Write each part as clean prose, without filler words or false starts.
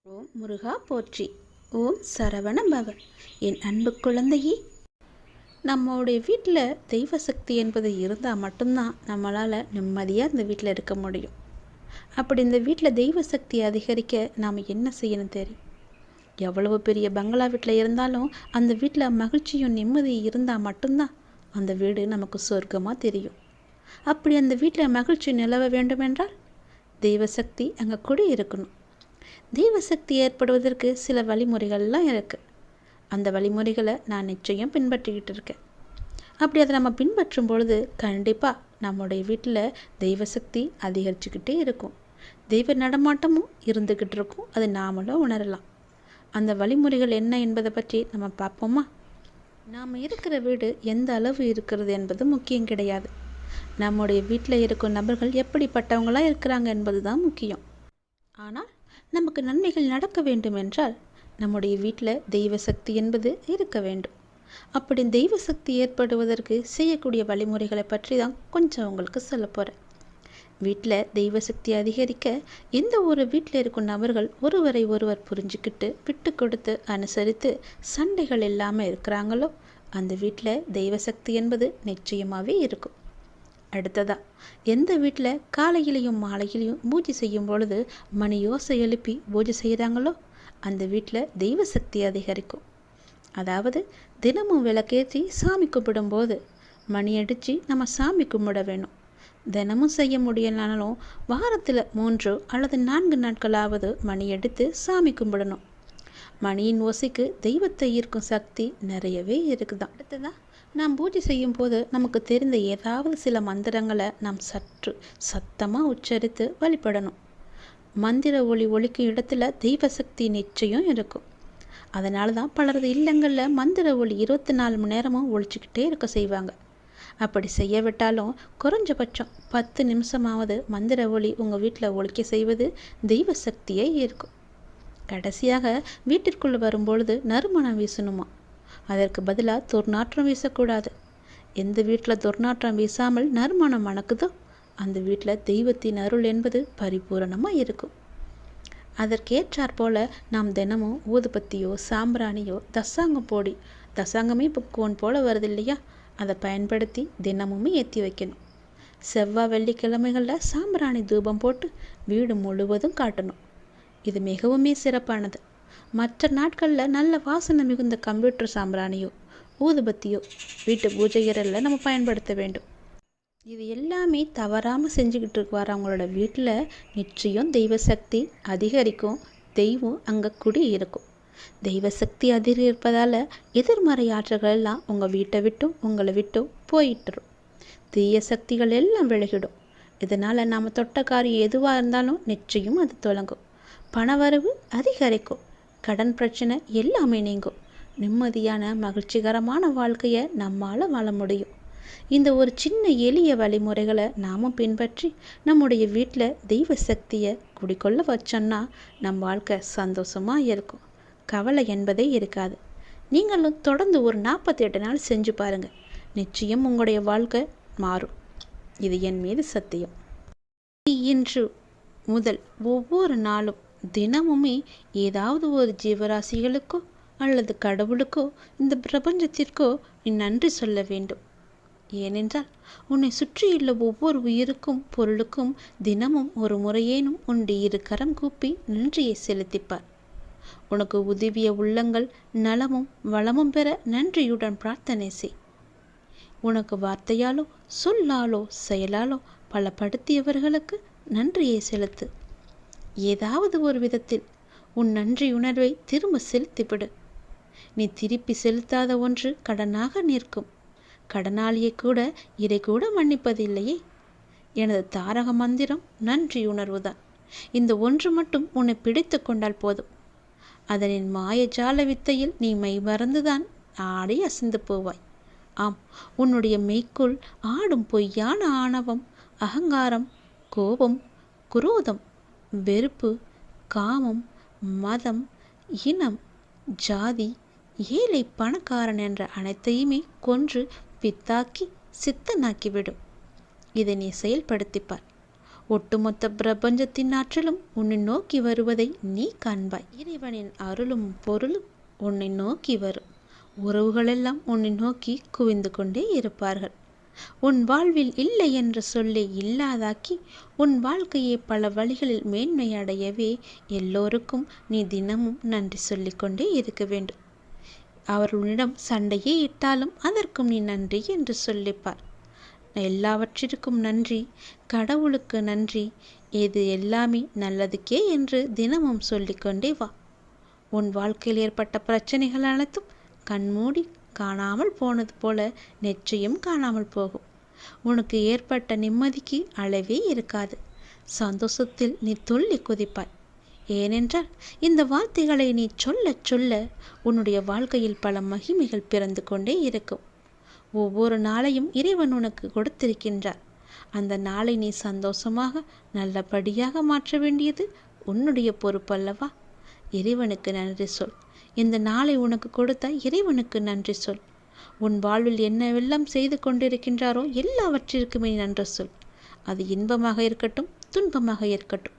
ஓம் முருகா போற்றி. ஓம் சரவண பவ. என் அன்பு குழந்தையே, நம்மளுடைய வீட்டில் தெய்வ சக்தி என்பது இருந்தால் மட்டும்தான் நம்மளால் நிம்மதியாக இந்த வீட்டில் இருக்க முடியும். அப்படி இந்த வீட்டில் தெய்வ சக்தி அதிகரிக்க நாம் என்ன செய்யணும் தெரியும்? எவ்வளவு பெரிய பங்களா வீட்டில் இருந்தாலும் அந்த வீட்டில் மகிழ்ச்சியும் நிம்மதியும் இருந்தால் மட்டும்தான் அந்த வீடு நமக்கு சொர்க்கமாக தெரியும். அப்படி அந்த வீட்டில் மகிழ்ச்சி நிலவ வேண்டுமென்றால் தெய்வ சக்தி அங்கே குடி இருக்கணும். தெய்வ சக்தி ஏற்படுவதற்கு சில வழிமுறைகள்லாம் இருக்குது. அந்த வழிமுறைகளை நான் நிச்சயம் பின்பற்றிக்கிட்டு இருக்கேன். அப்படி அதை நம்ம பின்பற்றும் பொழுது கண்டிப்பாக நம்முடைய வீட்டில் தெய்வ சக்தி அதிகரிச்சுக்கிட்டே இருக்கும். தெய்வ நடமாட்டமும் இருந்துக்கிட்டு இருக்கும். அது நாமளும் உணரலாம். அந்த வழிமுறைகள் என்ன என்பதை பற்றி நம்ம பார்ப்போமா? நாம் இருக்கிற வீடு எந்த அளவு இருக்கிறது என்பது முக்கியம் கிடையாது. நம்முடைய வீட்டில் இருக்கும் நபர்கள் எப்படிப்பட்டவங்களாக இருக்கிறாங்க என்பது தான் முக்கியம். ஆனால் நமக்கு நன்மைகள் நடக்க வேண்டும் என்றால் நம்முடைய வீட்டில் தெய்வ சக்தி என்பது இருக்க வேண்டும். அப்படி தெய்வ சக்தி ஏற்படுவதற்கு செய்யக்கூடிய வழிமுறைகளை பற்றி தான் கொஞ்சம் உங்களுக்கு சொல்ல போகிறேன். வீட்டில் தெய்வ சக்தி அதிகரிக்க எந்த ஒரு வீட்டில் இருக்கும் நபர்கள் ஒருவரை ஒருவர் புரிஞ்சுக்கிட்டு விட்டு கொடுத்து அனுசரித்து சண்டைகள் இல்லாமல் இருக்கிறாங்களோ அந்த வீட்டில் தெய்வ சக்தி என்பது நிச்சயமாகவே இருக்கும். அடுத்ததா, எந்த வீட்டில் காலையிலையும் மாலையிலையும் பூஜை செய்யும் பொழுது மணி யோசை எழுப்பி பூஜை செய்கிறாங்களோ அந்த வீட்டில் தெய்வ சக்தி அதிகரிக்கும். அதாவது தினமும் விளக்கேற்றி சாமி கும்பிடும்போது மணி அடித்து நம்ம சாமி கும்பிட வேணும். தினமும் செய்ய முடியலனாலும் வாரத்தில் 3 அல்லது 4 நாட்களாவது மணி எடுத்து சாமி கும்பிடணும். மணியின் ஓசைக்கு தெய்வத்தை ஈர்க்கும் சக்தி நிறையவே இருக்குதான். அடுத்ததான், நாம் பூஜை செய்யும் போது நமக்கு தெரிந்த ஏதாவது சில மந்திரங்களை நாம் சற்று சத்தமாக உச்சரித்து வழிபடணும். மந்திர ஒளி ஒலிக்கும் இடத்துல தெய்வ சக்தி நிச்சயம் இருக்கும். அதனால தான் பலரது இல்லங்களில் மந்திர ஒளி 24 மணி நேரமும் ஒழிச்சிக்கிட்டே இருக்க செய்வாங்க. அப்படி செய்ய விட்டாலும் குறைஞ்சபட்சம் 10 நிமிஷமாவது மந்திர ஒளி உங்கள் வீட்டில் ஒழிக்க செய்வது தெய்வ சக்தியை இருக்கும். கடைசியாக வீட்டிற்குள் வரும்பொழுது நறுமணம் வீசணுமா? அதற்கு பதிலாக துர்நாற்றம் வீசக்கூடாது. எந்த வீட்டில் துர்நாற்றம் வீசாமல் நறுமணம் மணக்குதோ அந்த வீட்டில் தெய்வத்தின் அருள் என்பது பரிபூரணமாக இருக்கும். அதற்கேற்றாற் போல் நாம் தினமும் ஊதுபத்தியோ சாம்பிராணியோ தசாங்கம் போடி, தசாங்கமே இப்போ கோன் போல் வருது இல்லையா, அதை பயன்படுத்தி தினமுமே ஏற்றி வைக்கணும். செவ்வாய் வெள்ளிக்கிழமைகளில் சாம்பிராணி தூபம் போட்டு வீடு முழுவதும் காட்டணும். இது மிகவுமே சிறப்பானது. மற்ற நாட்களில் நல்ல வாசனை மிகுந்த கம்ப்யூட்டர் சாம்பிராணியோ ஊதுபத்தியோ வீட்டு பூஜைகளில் நம்ம பயன்படுத்த வேண்டும். இது எல்லாமே தவறாமல் செஞ்சுக்கிட்டு வரவங்களோட வீட்டில் நிச்சயம் தெய்வ சக்தி அதிகரிக்கும். தெய்வம் அங்கே குடி இருக்கும். தெய்வ சக்தி அதிகரிப்பதால் எதிர்மறை ஆற்றல்கள் எல்லாம் உங்கள் வீட்டை விட்டும் உங்களை விட்டும் போயிட்டுரும். தீய சக்திகள் எல்லாம் விலகிடும். இதனால் நாம் தொட்ட காரியம் எதுவாக இருந்தாலும் நிச்சயம் அது தொடங்கும். பணவரவு அதிகரிக்கும். கடன் பிரச்சனை எல்லாமே நீங்கும். நிம்மதியான மகிழ்ச்சிகரமான வாழ்க்கையை நம்மால் வாழ முடியும். இந்த ஒரு சின்ன எளிய வழிமுறைகளை நாமும் பின்பற்றி நம்முடைய வீட்டில் தெய்வ சக்தியை குடிக்கொள்ள வச்சோன்னா நம் வாழ்க்கை சந்தோஷமாக இருக்கும். கவலை என்பதே இருக்காது. நீங்களும் தொடர்ந்து ஒரு 48 நாள் செஞ்சு பாருங்கள். நிச்சயம் உங்களுடைய வாழ்க்கை மாறும். இது என் மீது சத்தியம். இன்று முதல் ஒவ்வொரு நாளும் தினமுமே ஏதாவது ஒரு ஜீவராசிகளுக்கோ அல்லது கடவுளுக்கோ இந்த பிரபஞ்சத்திற்கோ நீ நன்றி சொல்ல வேண்டும். ஏனென்றால் உன்னை சுற்றியுள்ள ஒவ்வொரு உயிருக்கும் பொருளுக்கும் தினமும் ஒரு முறையேனும் உன்னுடைய 2 கரம் கூப்பி நன்றியை செலுத்திப்பார். உனக்கு உதவிய உள்ளங்கள் நலமும் வளமும் பெற நன்றியுடன் பிரார்த்தனை செய். உனக்கு வார்த்தையாலோ சொல்லாலோ செயலாலோ பலப்படுத்தியவர்களுக்கு நன்றியை செலுத்து. ஏதாவது ஒரு விதத்தில் உன் நன்றி உணர்வை திரும்ப செலுத்திவிடு. நீ திருப்பி செலுத்தாத ஒன்று கடனாக நிற்கும். கடனாளியை கூட இதை கூட மன்னிப்பதில்லையே. எனது தாரக மந்திரம் நன்றி உணர்வுதான். இந்த ஒன்று மட்டும் உன்னை பிடித்து கொண்டால் போதும். அதனின் மாயஜால வித்தையில் நீ மெய் மறந்துதான் ஆடி அசைந்து போவாய். ஆம், உன்னுடைய மெய்க்குள் ஆடும் பொய்யான ஆணவம், அகங்காரம், கோபம், குரோதம், வெறுப்பு, காமம், மதம், இனம், ஜாதி, ஏழை பணக்காரன் என்ற அனைத்தையுமே கொன்று பித்தாக்கி சித்தனாக்கிவிடும். இதை நீ செயல்படுத்திப்பார். ஒட்டுமொத்த பிரபஞ்சத்தின் ஆற்றலும் உன்னை நோக்கி வருவதை நீ காண்பாய். இறைவனின் அருளும் பொருளும் உன்னை நோக்கி வரும். உறவுகளெல்லாம் உன்னை நோக்கி குவிந்து கொண்டே இருப்பார்கள். உன் வாழ்வில் இல்லை என்ற சொல்லை இல்லாதாக்கி உன் வாழ்க்கையை பல வழிகளில் மேன்மை அடையவே எல்லோருக்கும் நீ தினமும் நன்றி சொல்லிக்கொண்டே இருக்க வேண்டும். அவர்களிடம் சண்டையே இட்டாலும் அதற்கும் நீ நன்றி என்று சொல்லிப்பார். எல்லாவற்றிற்கும் நன்றி, கடவுளுக்கு நன்றி, இது எல்லாமே நல்லதுக்கே என்று தினமும் சொல்லிக்கொண்டே வா. உன் வாழ்க்கையில் ஏற்பட்ட பிரச்சனைகள் அனைத்தும் கண்மூடி காணாமல் போனது போல நிச்சயம் காணாமல் போகும். உனக்கு ஏற்பட்ட நிம்மதிக்கு அளவே இருக்காது. சந்தோஷத்தில் நீ துள்ளி குதிப்பாய். ஏனென்றால் இந்த வார்த்தைகளை நீ சொல்ல சொல்ல உன்னுடைய வாழ்க்கையில் பல மகிமைகள் பிறந்து கொண்டே இருக்கும். ஒவ்வொரு நாளையும் இறைவன் உனக்கு கொடுத்திருக்கின்றார். அந்த நாளை நீ சந்தோஷமாக நல்லபடியாக மாற்ற வேண்டியது உன்னுடைய பொறுப்பல்லவா? இறைவனுக்கு நன்றி சொல். இந்த நாளை உனக்கு கொடுத்த இறைவனுக்கு நன்றி சொல். உன் வாழ்வில் என்னவெல்லாம் செய்து கொண்டிருக்கின்றாரோ எல்லாவற்றிற்குமே நன்றி சொல். அது இன்பமாக இருக்கட்டும், துன்பமாக இருக்கட்டும்.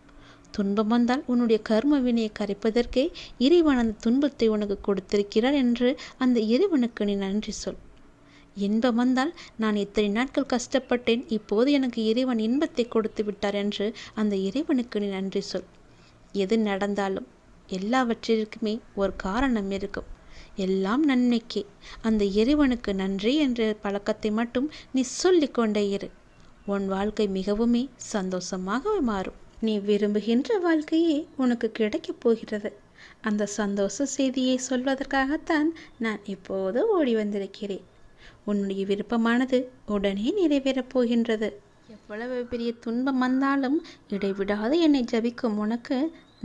துன்பம் வந்தால் உன்னுடைய கர்ம வினையை கரைப்பதற்கே இறைவன் அந்த துன்பத்தை உனக்கு கொடுத்திருக்கிறார் என்று அந்த இறைவனுக்கு நீ நன்றி சொல். இன்பம் வந்தால் நான் இத்தனை நாட்கள் கஷ்டப்பட்டேன், இப்போது எனக்கு இறைவன் இன்பத்தை கொடுத்து விட்டார் என்று அந்த இறைவனுக்கு நீ நன்றி சொல். எது நடந்தாலும் எல்லாவற்றிற்குமே ஒரு காரணம் இருக்கும். எல்லாம் நன்மைக்கே. அந்த இறைவனுக்கு நன்றி என்ற பழக்கத்தை மட்டும் நீ சொல்லிக்கொண்டே இரு. உன் வாழ்க்கை மிகவுமே சந்தோஷமாக மாறும். நீ விரும்புகின்ற வாழ்க்கையே உனக்கு கிடைக்கப் போகிறது. அந்த சந்தோஷ செய்தியை சொல்வதற்காகத்தான் நான் இப்போது ஓடி வந்திருக்கிறேன். உன்னுடைய விருப்பமானது உடனே நிறைவேறப் போகின்றது. எவ்வளவு பெரிய துன்பம் வந்தாலும் இடைவிடாது என்னை ஜபிக்கும் உனக்கு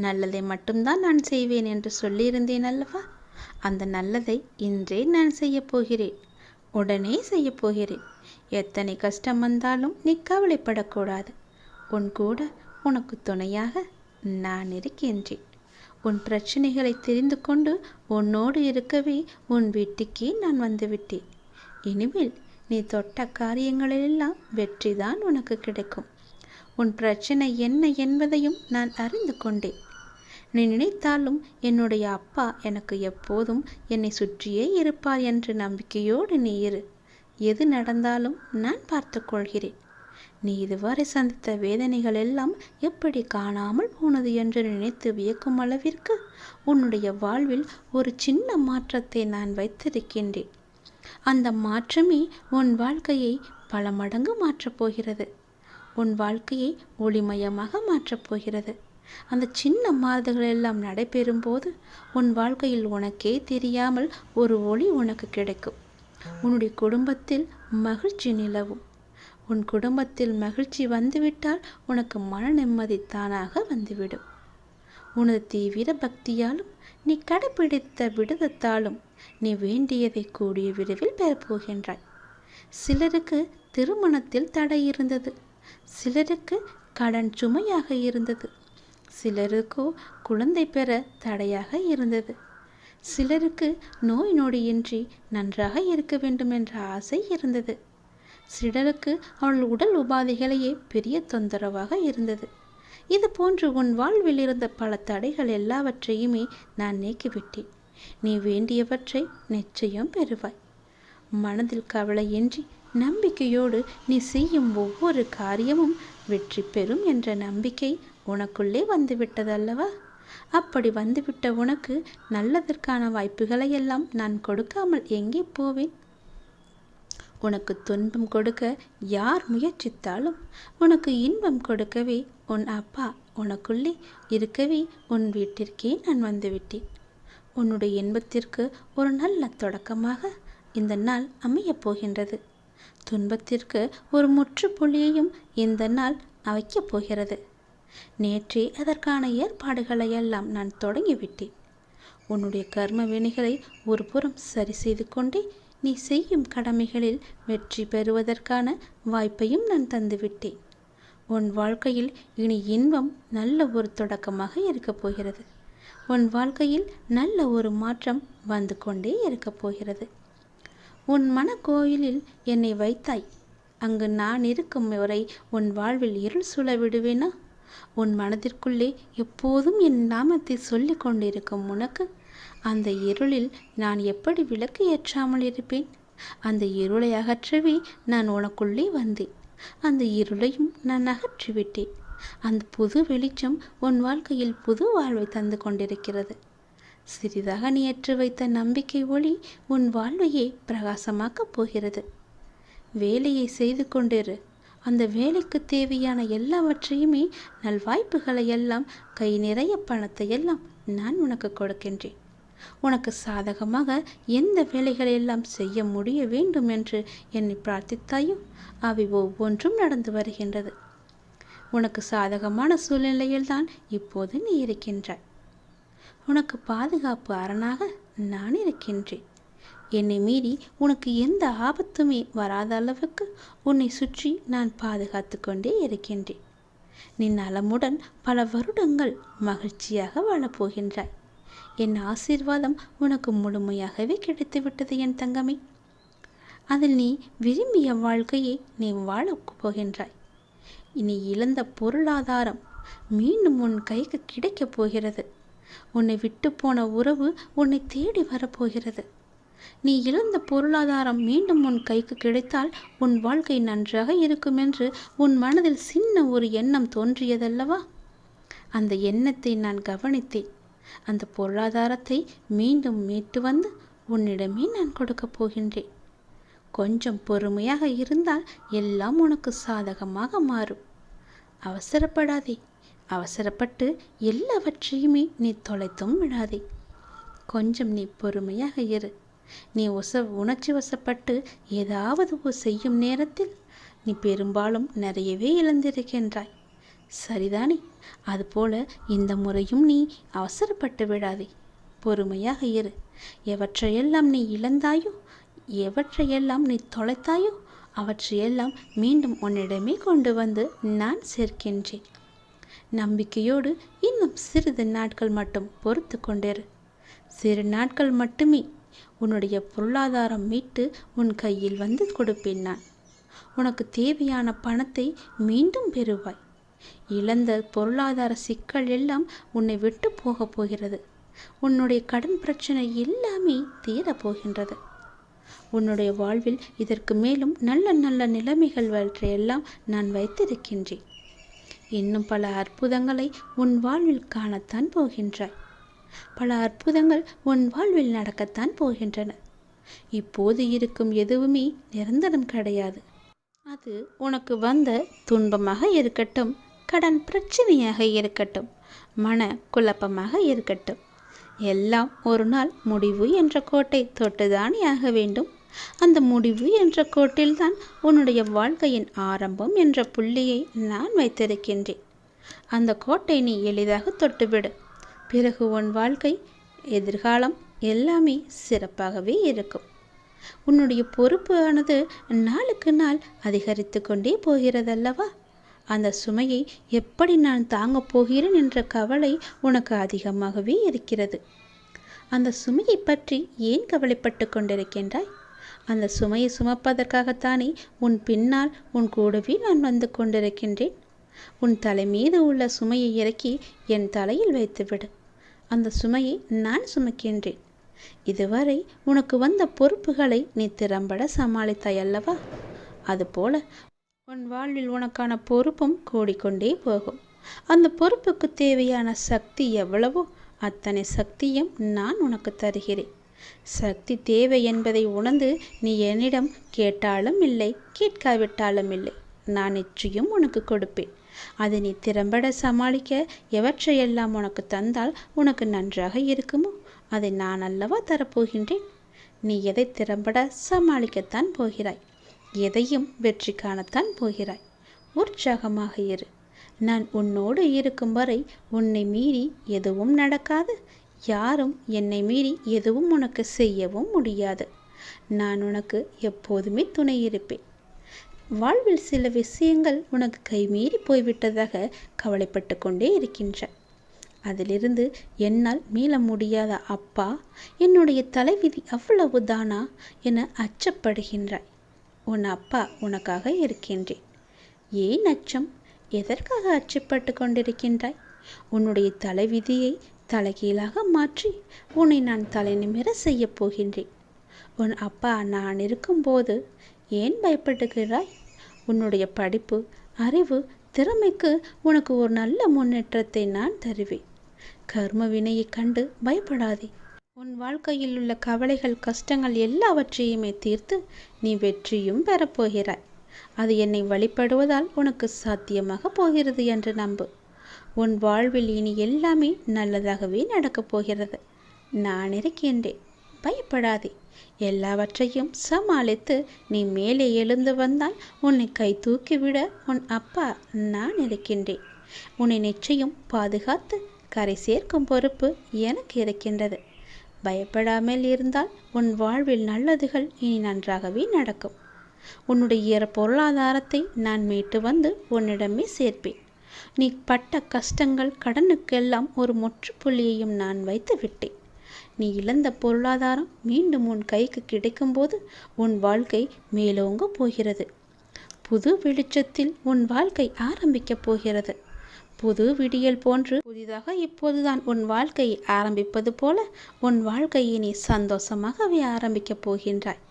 நல்லதை மட்டும்தான் நான் செய்வேன் என்று சொல்லியிருந்தேன் அல்லவா? அந்த நல்லதை இன்றே நான் செய்யப் போகிறேன். உடனே செய்யப் போகிறேன். எத்தனை கஷ்டம் வந்தாலும் நீ கவலைப்படக்கூடாது. உன் கூட உனக்கு துணையாக நான் இருக்கின்றேன். உன் பிரச்சனைகளை தெரிந்து கொண்டு உன்னோடு இருக்கவே உன் வீட்டுக்கே நான் வந்துவிட்டேன். இனிமேல் நீ தொட்ட காரியங்களிலெல்லாம் வெற்றிதான் உனக்கு கிடைக்கும். உன் பிரச்சனை என்ன என்பதையும் நான் அறிந்து கொண்டேன். நீ நினைத்தாலும் என்னுடைய அப்பா எனக்கு எப்போதும் என்னை சுற்றியே இருப்பார் என்ற நம்பிக்கையோடு நீ இரு. எது நடந்தாலும் நான் பார்த்து கொள்கிறேன். நீ இதுவரை சந்தித்த வேதனைகள் எல்லாம் எப்படி காணாமல் போனது என்று நினைத்து வியக்கும் அளவிற்கு உன்னுடைய வாழ்வில் ஒரு சின்ன மாற்றத்தை நான் வைத்திருக்கின்றேன். அந்த மாற்றமே உன் வாழ்க்கையை பல மடங்கு மாற்றப் போகிறது. உன் வாழ்க்கையை ஒளிமயமாக மாற்றப் போகிறது. அந்த சின்ன மாறுதல்கள் எல்லாம் நடைபெறும் போது உன் வாழ்க்கையில் உனக்கே தெரியாமல் ஒரு ஒளி உனக்கு கிடைக்கும். உன்னுடைய குடும்பத்தில் மகிழ்ச்சி நிலவும். உன் குடும்பத்தில் மகிழ்ச்சி வந்துவிட்டால் உனக்கு மன நிம்மதி தானாக வந்துவிடும். உனது தீவிர பக்தியாலும் நீ கடைபிடித்த விடுதத்தாலும் நீ வேண்டியதை கூடிய விரைவில் பெறப்போகின்றாய். சிலருக்கு திருமணத்தில் தடை இருந்தது. சிலருக்கு கடன் சுமையாக இருந்தது. சிலருக்கோ குழந்தை பெற தடையாக இருந்தது. சிலருக்கு நோய் நொடியின்றி நன்றாக இருக்க வேண்டும் என்ற ஆசை இருந்தது. சிலருக்கு அவள் உடல் உபாதைகளையே பெரிய தொந்தரவாக இருந்தது. இது போன்று உன் வாழ்வில் இருந்த பல தடைகள் எல்லாவற்றையுமே நான் நீக்கிவிட்டேன். நீ வேண்டியவற்றை நிச்சயம் பெறுவாய். மனதில் கவலையின்றி நம்பிக்கையோடு நீ செய்யும் ஒவ்வொரு காரியமும் வெற்றி பெறும் என்ற நம்பிக்கை உனக்குள்ளே வந்துவிட்டதல்லவா? அப்படி வந்துவிட்ட உனக்கு நல்லதற்கான வாய்ப்புகளை எல்லாம் நான் கொடுக்காமல் எங்கே போவேன்? உனக்கு துன்பம் கொடுக்க யார் முயற்சித்தாலும் உனக்கு இன்பம் கொடுக்கவே உன் அப்பா உனக்குள்ளே இருக்கவே உன் வீட்டிற்கே நான் வந்துவிட்டேன். உன்னுடைய இன்பத்திற்கு ஒரு நல்ல தொடக்கமாக இந்த நாள் அமையப் போகின்றது. துன்பத்திற்கு ஒரு முற்றுப்புள்ளியையும் இந்த நாள் வைக்கப் போகிறது. நேற்றே அதற்கான ஏற்பாடுகளை எல்லாம் நான் தொடங்கிவிட்டேன். உன்னுடைய கர்ம வினைகளை ஒரு புறம் சரி செய்து கொண்டே நீ செய்யும் கடமைகளில் வெற்றி பெறுவதற்கான வாய்ப்பையும் நான் தந்துவிட்டேன். உன் வாழ்க்கையில் இனி இன்பம் நல்ல ஒரு தொடக்கமாக இருக்கப் போகிறது. உன் வாழ்க்கையில் நல்ல ஒரு மாற்றம் வந்து கொண்டே இருக்கப் போகிறது. உன் மனக்கோயிலில் என்னை வைத்தாய். அங்கு நான் இருக்கும் வரை உன் வாழ்வில் இருள் சூழ விடுவேனா? உன் மனதிற்குள்ளே எப்போதும் என் நாமத்தை சொல்லிக் கொண்டிருக்கும் உனக்கு அந்த இருளில் நான் எப்படி விளக்கு ஏற்றாமல் இருப்பேன்? அந்த இருளை அகற்றவே நான் உனக்குள்ளே வந்தேன். அந்த இருளையும் நான் அகற்றிவிட்டேன். அந்த புது வெளிச்சம் உன் வாழ்க்கையில் புது வாழ்வை தந்து கொண்டிருக்கிறது. சிறிதாக நீ ஏற்றி வைத்த நம்பிக்கை ஒளி உன் வாழ்வையே பிரகாசமாக்கப் போகிறது. வேலையை செய்து கொண்டிரு. அந்த வேலைக்கு தேவையான எல்லாவற்றையுமே நல்வாய்ப்புகளை எல்லாம், கை நிறைய பணத்தை எல்லாம் நான் உனக்கு கொடுக்கின்றேன். உனக்கு சாதகமாக எந்த வேலைகளை எல்லாம் செய்ய முடிய வேண்டும் என்று என்னை பிரார்த்தித்தாயோ அவை ஒவ்வொன்றும் நடந்து வருகின்றது. உனக்கு சாதகமான சூழ்நிலையில்தான் இப்போது நீ இருக்கின்றாய். உனக்கு பாதுகாப்பு அரணாக நான் இருக்கின்றேன். என்னை மீறி உனக்கு எந்த ஆபத்துமே வராத அளவுக்கு உன்னை சுற்றி நான் பாதுகாத்து கொண்டே இருக்கின்றேன். நீ நலமுடன் பல வருடங்கள் மகிழ்ச்சியாக வாழப்போகின்றாய். என் ஆசீர்வாதம் உனக்கு முழுமையாகவே கிடைத்துவிட்டது என் தங்கமே. அதில் நீ விரும்பிய வாழ்க்கையை நீ வாழப் போகின்றாய். நீ இழந்த பொருளாதாரம் மீண்டும் உன் கைக்கு கிடைக்கப் போகிறது. உன்னை விட்டு போன உறவு உன்னை தேடி வரப்போகிறது. நீ இழந்த பொருளாதாரம் மீண்டும் உன் கைக்கு கிடைத்தால் உன் வாழ்க்கை நன்றாக இருக்கும் என்று உன் மனதில் சின்ன ஒரு எண்ணம் தோன்றியதல்லவா? அந்த எண்ணத்தை நான் கவனித்தேன். அந்த பொருளாதாரத்தை மீண்டும் மீட்டு வந்து உன்னிடமே நான் கொடுக்கப் போகின்றேன். கொஞ்சம் பொறுமையாக இருந்தால் எல்லாம் உனக்கு சாதகமாக மாறும். அவசரப்படாதே. அவசரப்பட்டு எல்லாவற்றையுமே நீ தொலைத்தும் விடாதே. கொஞ்சம் நீ பொறுமையாக இரு. நீ உணர்ச்சி வசப்பட்டு ஏதாவது செய்யும் நேரத்தில் நீ பெரும்பாலும் நிறையவே இழந்திருக்கின்றாய். சரிதானே? அதுபோல இந்த முறையும் நீ அவசரப்பட்டு விடாதே. பொறுமையாக இரு. எவற்றையெல்லாம் நீ இழந்தாயோ, எவற்றையெல்லாம் நீ தொலைத்தாயோ அவற்றையெல்லாம் மீண்டும் உன்னிடமே கொண்டு வந்து நான் சேர்க்கின்றேன். நம்பிக்கையோடு இன்னும் சிறிது நாட்கள் மட்டும் பொறுத்து கொண்டிரு. சிறு நாட்கள் மட்டுமே உன்னுடைய பொருளாதாரம் மீட்டு உன் கையில் வந்து கொடுப்பேன் நான். உனக்கு தேவையான பணத்தை மீண்டும் பெறுவாய். இழந்த பொருளாதார சிக்கல் எல்லாம் உன்னை விட்டு போகப் போகிறது. உன்னுடைய கடன் பிரச்சனை எல்லாமே தீரப்போகின்றது. உன்னுடைய வாழ்வில் இதற்கு மேலும் நல்ல நல்ல நிலைமைகள் வற்றையெல்லாம் நான் வைத்திருக்கின்றேன். இன்னும் பல அற்புதங்களை உன் வாழ்வில் காணத்தான் போகின்றாய். பல அற்புதங்கள் உன் வாழ்வில் நடக்கத்தான் போகின்றன. இப்போது இருக்கும் எதுவுமே நிரந்தரம் கிடையாது. அது உனக்கு வந்த துன்பமாக இருக்கட்டும், கடன் பிரச்சனையாக இருக்கட்டும், மன குழப்பமாக இருக்கட்டும், எல்லாம் ஒரு நாள் முடிவு என்ற கோட்டை தொட்டுதானே ஆக வேண்டும். அந்த முடிவு என்ற கோட்டில்தான் உன்னுடைய வாழ்க்கையின் ஆரம்பம் என்ற புள்ளியை நான் வைத்திருக்கின்றேன். அந்த கோட்டை நீ எளிதாக தொட்டுவிடு. பிறகு உன் வாழ்க்கை, எதிர்காலம் எல்லாமே சிறப்பாகவே இருக்கும். உன்னுடைய பொறுப்பு ஆனது நாளுக்கு நாள் அதிகரித்து கொண்டே போகிறதல்லவா? அந்த சுமையை எப்படி நான் தாங்கப் போகிறேன் என்ற கவலை உனக்கு அதிகமாகவே இருக்கிறது. அந்த சுமையை பற்றி ஏன் கவலைப்பட்டு கொண்டிருக்கின்றாய்? அந்த சுமையை சுமப்பதற்காகத்தானே உன் பின்னால் உன் கூடவே நான் வந்து கொண்டிருக்கின்றேன். உன் தலை மீது உள்ள சுமையை இறக்கி என் தலையில் வைத்துவிடு. அந்த சுமையை நான் சுமக்கின்றேன். இதுவரை உனக்கு வந்த பொறுப்புகளை நீ திறம்பட சமாளித்தாயல்லவா? அதுபோல உன் வாழ்வில் உனக்கான பொறுப்பும் கூடிக்கொண்டே போகும். அந்த பொறுப்புக்கு தேவையான சக்தி எவ்வளவோ அத்தனை சக்தியும் நான் உனக்கு தருகிறேன். சக்தி தேவை என்பதை உணர்ந்து நீ என்னிடம் கேட்டாலும் இல்லை, கேட்காவிட்டாலும் இல்லை, நான் நிச்சயம் உனக்கு கொடுப்பேன். அதை நீ திறம்பட சமாளிக்க எவற்றையெல்லாம் உனக்கு தந்தால் உனக்கு நன்றாக இருக்குமோ அதை நான் அல்லவா தரப்போகின்றேன். நீ எதை திறம்பட சமாளிக்கத்தான் போகிறாய், எதையும் வெற்றி காணத்தான் போகிறாய். உற்சாகமாக இரு. நான் உன்னோடு இருக்கும் வரை உன்னை மீறி எதுவும் நடக்காது. யாரும் என்னை மீறி எதுவும் உனக்கு செய்யவும் முடியாது. நான் உனக்கு எப்போதுமே துணை இருப்பேன். வாழ்வில் சில விஷயங்கள் உனக்கு கைமீறி போய்விட்டதாக கவலைப்பட்டு கொண்டே இருக்கின்றாய். அதிலிருந்து என்னால் மீள முடியாத அப்பா, என்னுடைய தலைவிதி அவ்வளவுதானா என அச்சப்படுகின்றாய். உன் அப்பா உனக்காக இருக்கின்றேன். ஏன் அச்சம்? எதற்காக அச்சப்பட்டு கொண்டிருக்கின்றாய்? உன்னுடைய தலைவிதியை தலைகீழாக மாற்றி உன்னை நான் தலை நிமிர செய்யப் போகின்றேன். உன் அப்பா நான் இருக்கும்போது ஏன் பயப்படுகிறாய்? உன்னுடைய படிப்பு, அறிவு, திறமைக்கு உனக்கு ஒரு நல்ல முன்னேற்றத்தை நான் தருவேன். கர்ம வினையை கண்டு பயப்படாதே. உன் வாழ்க்கையில் உள்ள கவலைகள், கஷ்டங்கள் எல்லாவற்றையுமே தீர்த்து நீ வெற்றியும் பெறப்போகிறாய். அது என்னை வழிபடுவதால் உனக்கு சாத்தியமாக போகிறது என்று நம்பு. உன் வாழ்வில் இனி எல்லாமே நல்லதாகவே நடக்கப் போகிறது. நான் இருக்கின்றேன், பயப்படாதே. எல்லாவற்றையும் சமாளித்து நீ மேலே எழுந்து வந்தால் உன்னை கை தூக்கிவிட உன் அப்பா நான் இருக்கின்றேன். உன்னை நிச்சயம் பாதுகாத்து கரை சேர்க்கும் பொறுப்பு எனக்கு இருக்கின்றது. பயப்படாமல் இருந்தால் உன் வாழ்வில் நல்லதுகள் இனி நன்றாகவே நடக்கும். உன்னுடைய பொருளாதாரத்தை நான் மீட்டு வந்து உன்னிடமே சேர்ப்பேன். நீ பட்ட கஷ்டங்கள், கடனுக்கெல்லாம் ஒரு முற்றுப்புள்ளியையும் நான் வைத்து விட்டேன். நீ இழந்த பொருளாதாரம் மீண்டும் உன் கைக்கு கிடைக்கும்போது உன் வாழ்க்கை மேலோங்க போகிறது. புது வெளிச்சத்தில் உன் வாழ்க்கை ஆரம்பிக்கப் போகிறது. புது விடியல் போன்று புதிதாக இப்போதுதான் உன் வாழ்க்கையை ஆரம்பிப்பது போல உன் வாழ்க்கையை நீ சந்தோஷமாகவே ஆரம்பிக்கப் போகின்றாய்.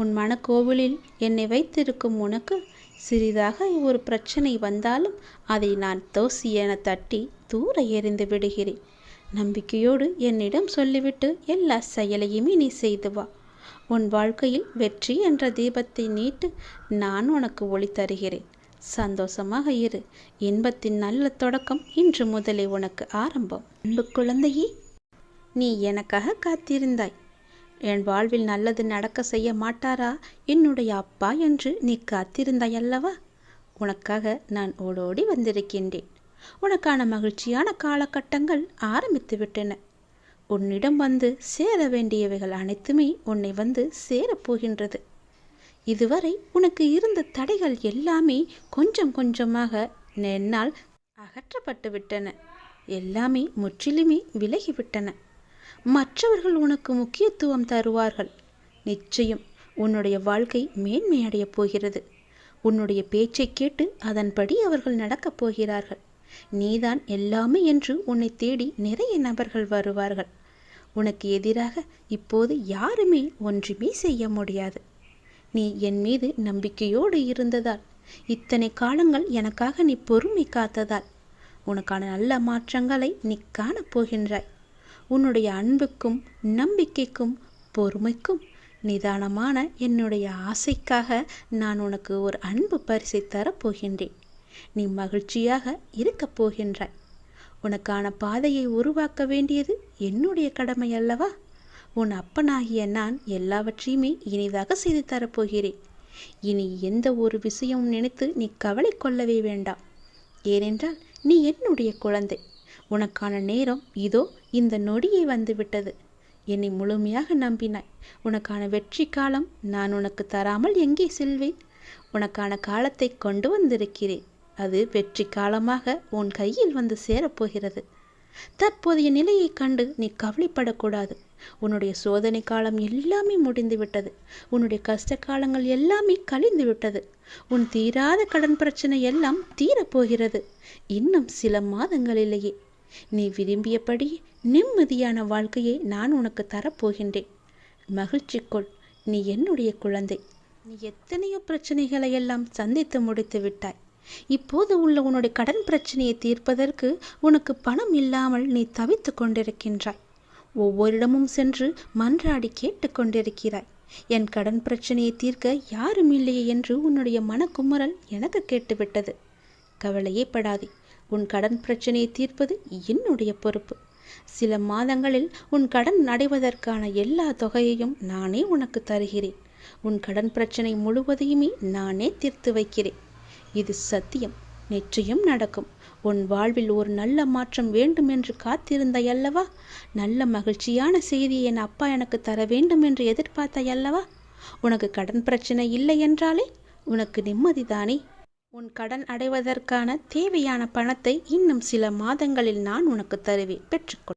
உன் மனக்கோவிலில் என்னை வைத்திருக்கும் உனக்கு சிறிதாக ஒரு பிரச்சனை வந்தாலும் அதை நான் தோசி என தட்டி தூர எறிந்து விடுகிறேன். நம்பிக்கையோடு என்னிடம் சொல்லிவிட்டு எல்லா செயலையுமே நீ செய்து வா. உன் வாழ்க்கையில் வெற்றி என்ற தீபத்தை நீட்டு நான் உனக்கு ஒளி தருகிறேன். சந்தோஷமாக இரு. இன்பத்தின் நல்ல தொடக்கம் இன்று முதலே உனக்கு ஆரம்பம். அன்பு குழந்தையே, நீ எனக்காக காத்திருந்தாய். என் வாழ்வில் நல்லது நடக்க செய்ய மாட்டாரா என்னுடைய அப்பா என்று நீ காத்திருந்தாய் அல்லவா? உனக்காக நான் ஓடோடி வந்திருக்கின்றேன். உனக்கான மகிழ்ச்சியான காலகட்டங்கள் ஆரம்பித்து விட்டன. உன்னிடம் வந்து சேர வேண்டியவைகள் அனைத்துமே உன்னை வந்து சேரப்போகின்றது. இதுவரை உனக்கு இருந்த தடைகள் எல்லாமே கொஞ்சம் கொஞ்சமாக என்னால் அகற்றப்பட்டு விட்டன. எல்லாமே முற்றிலுமே விலகிவிட்டன. மற்றவர்கள் உனக்கு முக்கியத்துவம் தருவார்கள். நிச்சயம் உன்னுடைய வாழ்க்கை மேன்மையடையப் போகிறது. உன்னுடைய பேச்சை கேட்டு அதன்படி அவர்கள் நடக்கப் போகிறார்கள். நீதான் எல்லாமே என்று உன்னை தேடி நிறைய நபர்கள் வருவார்கள். உனக்கு எதிராக இப்போது யாருமே ஒன்றுமே செய்ய முடியாது. நீ என் மீது நம்பிக்கையோடு இருந்ததால், இத்தனை காலங்கள் எனக்காக நீ பொறுமை காத்ததால் உனக்கான நல்ல மாற்றங்களை நீ காணப்போகின்றாய். உன்னுடைய அன்புக்கும் நம்பிக்கைக்கும் பொறுமைக்கும் நிதானமான என்னுடைய ஆசைக்காக நான் உனக்கு ஒரு அன்பு பரிசை தரப்போகின்றேன். நீ மகிழ்ச்சியாக இருக்கப் போகின்றாய். உனக்கான பாதையை உருவாக்க வேண்டியது என்னுடைய கடமை அல்லவா? உன் அப்பனாகிய நான் எல்லாவற்றையுமே இனிதாக செய்து தரப்போகிறேன். இனி எந்த ஒரு விஷயமும் நினைத்து நீ கவலை கொள்ளவே வேண்டாம். ஏனென்றால் நீ என்னுடைய குழந்தை. உனக்கான நேரம் இதோ இந்த நொடியை வந்துவிட்டது. என்னை முழுமையாக நம்பினாய். உனக்கான வெற்றி காலம் நான் உனக்கு தராமல் எங்கே செல்வேன்? உனக்கான காலத்தை கொண்டு வந்திருக்கிறேன். அது வெற்றி காலமாக உன் கையில் வந்து சேரப்போகிறது. தற்போதைய நிலையை கண்டு நீ கவலைப்படக்கூடாது. உன்னுடைய சோதனை காலம் எல்லாமே முடிந்துவிட்டது. உன்னுடைய கஷ்ட காலங்கள் எல்லாமே கழிந்து விட்டது. உன் தீராத கடன் பிரச்சனை எல்லாம் தீரப்போகிறது. இன்னும் சில மாதங்களிலேயே நீ விரும்பியபடி நிம்மதியான வாழ்க்கையை நான் உனக்கு தரப்போகின்றேன். மகிழ்ச்சி கொள். நீ என்னுடைய குழந்தை. நீ எத்தனையோ பிரச்சனைகளை எல்லாம் சந்தித்து முடித்து விட்டாய். இப்போது உள்ள உன்னுடைய கடன் பிரச்சனையை தீர்ப்பதற்கு உனக்கு பணம் இல்லாமல் நீ தவித்து கொண்டிருக்கின்றாய். ஒவ்வொருடமும் சென்று மன்றாடி கேட்டு கொண்டிருக்கிறாய். என் கடன் பிரச்சனையை தீர்க்க யாரும் இல்லையே என்று உன்னுடைய மனக்குமுறல் எனக்கு கேட்டுவிட்டது. கவலையே படாதே. உன் கடன் பிரச்சனையை தீர்ப்பது என்னுடைய பொறுப்பு. சில மாதங்களில் உன் கடன் அடைவதற்கான எல்லா தொகையையும் நானே உனக்கு தருகிறேன். உன் கடன் பிரச்சனை முழுவதையுமே நானே தீர்த்து வைக்கிறேன். இது சத்தியம். நிச்சயம் நடக்கும். உன் வாழ்வில் ஒரு நல்ல மாற்றம் வேண்டும் என்று காத்திருந்தாய் அல்லவா? நல்ல மகிழ்ச்சியான செய்தியை என் அப்பா எனக்கு தர வேண்டும் என்று எதிர்பார்த்தாய் அல்லவா? உனக்கு கடன் பிரச்சனை இல்லை என்றாலே உனக்கு நிம்மதிதானே? உன் கடன் அடைவதற்கான தேவையான பணத்தை இன்னும் சில மாதங்களில் நான் உனக்கு தருவேன். பெற்றுக்கொள்.